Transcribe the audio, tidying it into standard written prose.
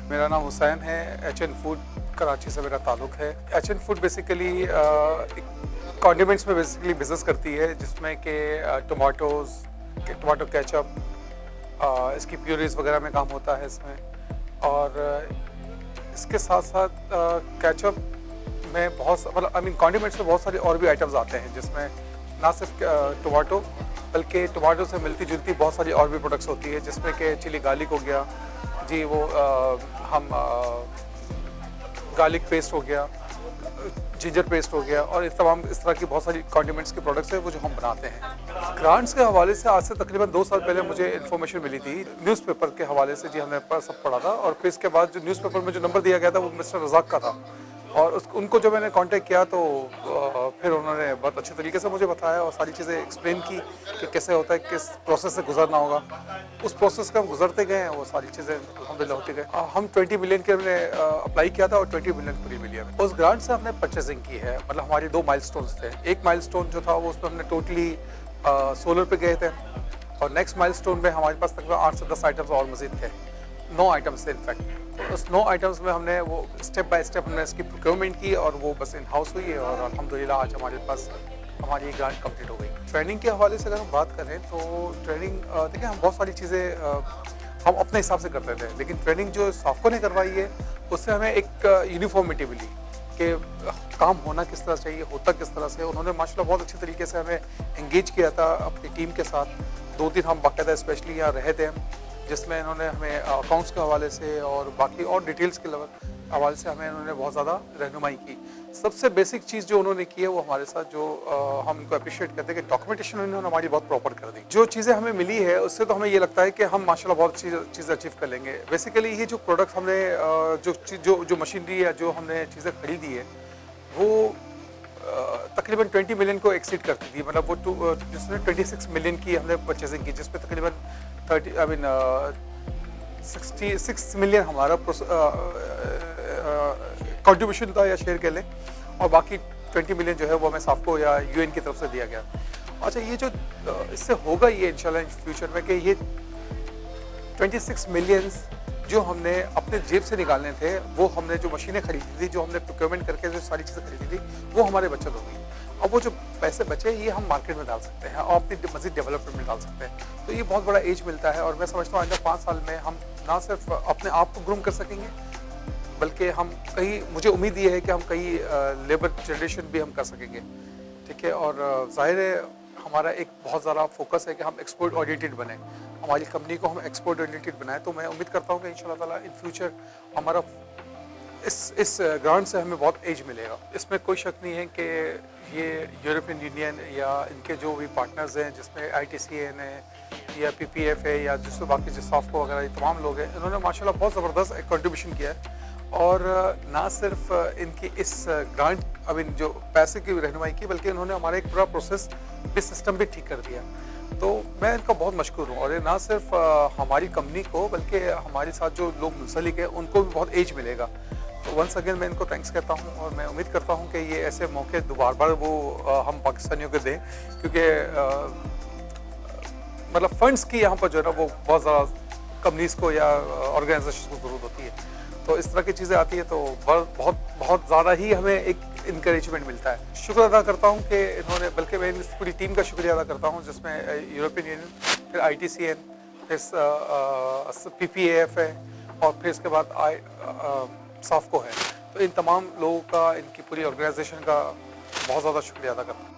मेरा नाम हुसैन है। एच.एन. फूड कराची से मेरा ताल्लुक़ है। एच.एन. फूड बेसिकली कॉन्डिमेंट्स में बेसिकली बिज़नेस करती है, जिसमें कि टमाटो केचप, इसकी प्यूरीज वगैरह में काम होता है इसमें। और इसके साथ साथ केचप में बहुत मतलब कॉन्डिमेंट्स में बहुत सारे और भी आइटम्स आते हैं, जिसमें ना सिर्फ टमाटो बल्कि टमाटो से मिलती जुलती बहुत सारी और भी प्रोडक्ट्स होती है, जिसमें कि चिली गार्लिक हो गया जी, वो हम गार्लिक पेस्ट हो गया, जिंजर पेस्ट हो गया, और इस तरह की बहुत सारी कॉन्डिमेंट्स के प्रोडक्ट्स हैं वो जो हम बनाते हैं। ग्रांट्स के हवाले से आज से तकरीबन 2 साल पहले मुझे इन्फॉर्मेशन मिली थी न्यूज़पेपर के हवाले से जी, हमने सब पढ़ा था। और फिर इसके बाद जो न्यूज़पेपर में जो नंबर दिया गया था वो मिस्टर रज़ाक का था, और उनको जब मैंने कांटेक्ट किया तो फिर उन्होंने बहुत अच्छे तरीके से मुझे बताया और सारी चीज़ें एक्सप्लेन की कि कैसे होता है, किस प्रोसेस से गुजरना होगा। उस प्रोसेस का हम गुजरते गए हैं, वो सारी चीज़ें अल्हम्दुलिल्लाह होती गए। हम 20 मिलियन के हमने अप्लाई किया था और 20 मिलियन पूरी मिली हमें। उस ग्रांट से हमने परचेजिंग की है, मतलब हमारे 2 माइलस्टोन्स थे। एक माइलस्टोन जो था वो उसमें हमने टोटली सोलर पे गए थे, और नेक्स्ट माइलस्टोन में हमारे पास तकरीबन 8 से 10 आइटम्स और मज़ीद थे, 9 आइटम्स थे इनफैक्ट। तो उस 9 आइटम्स में हमने वो स्टेप बाय स्टेप हमने इसकी प्रोक्योरमेंट की, और वो बस इन हाउस हुई है, और अल्हम्दुलिल्लाह आज हमारे पास हमारी ग्रांट कंप्लीट हो गई। ट्रेनिंग के हवाले से अगर हम बात करें तो ट्रेनिंग देखिए, हम बहुत सारी चीज़ें हम अपने हिसाब से करते थे, लेकिन ट्रेनिंग जो साफको ने करवाई है उससे हमें एक यूनिफॉर्मिटी मिली कि काम होना किस तरह चाहिए, होता किस तरह से। उन्होंने माशाल्लाह बहुत अच्छे तरीके से हमें एंगेज किया था अपनी टीम के साथ। 2 दिन हम बाकायदा स्पेशली यहाँ रहे थे, जिसमें इन्होंने हमें अकाउंट्स के हवाले से और बाकी और डिटेल्स के हवाले से हमें इन्होंने बहुत ज़्यादा रहनुमाई की। सबसे बेसिक चीज़ जो उन्होंने की है वो हमारे साथ जो हम इनको अप्रिशिएट करते हैं कि डॉक्यूमेंटेशन उन्होंने हमारी बहुत प्रॉपर कर दी। जो चीज़ें हमें मिली है उससे तो हमें ये लगता है कि हम माशाल्लाह बहुत चीज़ अचीव कर लेंगे। बेसिकली ये जो प्रोडक्ट हमने जो मशीनरी या जो हमने चीज़ें खरीदी है वो तकरीबन 20 मिलियन को एक्सीड करती थी। मतलब वो जिसमें 26 मिलियन की हमने परचेजिंग की, जिसमें तकरीबन 66 मिलियन हमारा कंट्रीब्यूशन था या शेयर कह लें, और बाकी 20 मिलियन जो है वो हमें साफको या यूएन की तरफ से दिया गया। अच्छा, ये जो इससे होगा ये इंशाल्लाह फ्यूचर में कि ये 26 मिलियंस जो हमने अपने जेब से निकालने थे, वो हमने जो मशीनें खरीदी थी, जो हमने प्रोक्योरमेंट करके जो सारी चीज़ें खरीदी थी, वो हमारे बचत होगी। अब वो जो पैसे बचे ये हम मार्केट में डाल सकते हैं और अपनी मज़ीद डेवलपमेंट में डाल सकते हैं। तो ये बहुत बड़ा एज मिलता है, और मैं समझता हूँ आइंदा 5 साल में हम ना सिर्फ अपने आप को ग्रूम कर सकेंगे, बल्कि हम कहीं, मुझे उम्मीद ये है कि हम कहीं लेबर जनरेशन भी हम कर सकेंगे। ठीक है, और ज़ाहिर है हमारा एक बहुत ज़्यादा फोकस है कि हम एक्सपोर्ट ओरिएंटेड बने, हमारी कंपनी को हम एक्सपोर्ट ओरिएंटेड बनाएं। तो मैं उम्मीद करता हूँ कि इंशाल्लाह ताला इन फ्यूचर हमारा इस ग्रांट से हमें बहुत एज मिलेगा। इसमें कोई शक नहीं है कि ये यूरोपियन यूनियन या इनके जो भी पार्टनर्स हैं, जिसमें ITCN है या PPF है या जिसमें बाकी जो साफको वगैरह ये तमाम लोग हैं, इन्होंने माशाल्लाह बहुत ज़बरदस्त एक कंट्रीब्यूशन किया है। और ना सिर्फ इनकी इस ग्रांट जो पैसे की रहनुमाई की, बल्कि इन्होंने हमारा एक पूरा प्रोसेस भी सिस्टम भी ठीक कर दिया। तो मैं इनका बहुत मशकूर हूँ, और ये ना सिर्फ हमारी कंपनी को बल्कि हमारे साथ जो लोग मुंसलिक हैं उनको भी बहुत एज मिलेगा। तो वंस अगेन मैं इनको थैंक्स कहता हूँ, और मैं उम्मीद करता हूँ कि ये ऐसे मौके बार वो हम पाकिस्तानियों को दें, क्योंकि मतलब फंड्स की यहाँ पर जो है ना वो बहुत ज़्यादा कंपनीज़ को या ऑर्गेनाइजेशन को ज़रूरत होती है। तो इस तरह की चीज़ें आती है तो बहुत ज़्यादा ही हमें एक इंकरेजमेंट मिलता है। शुक्र अदा करता हूँ कि इन्होंने, बल्कि मैं इस पूरी टीम का शुक्रिया अदा करता हूँ, जिसमें यूरोपियन यूनियन, फिर ITCN, फिर PPAF है, और फिर इसके बाद साफको है। तो इन तमाम लोगों का, इनकी पूरी ऑर्गेनाइजेशन का बहुत ज़्यादा शुक्रिया अदा करता हूँ।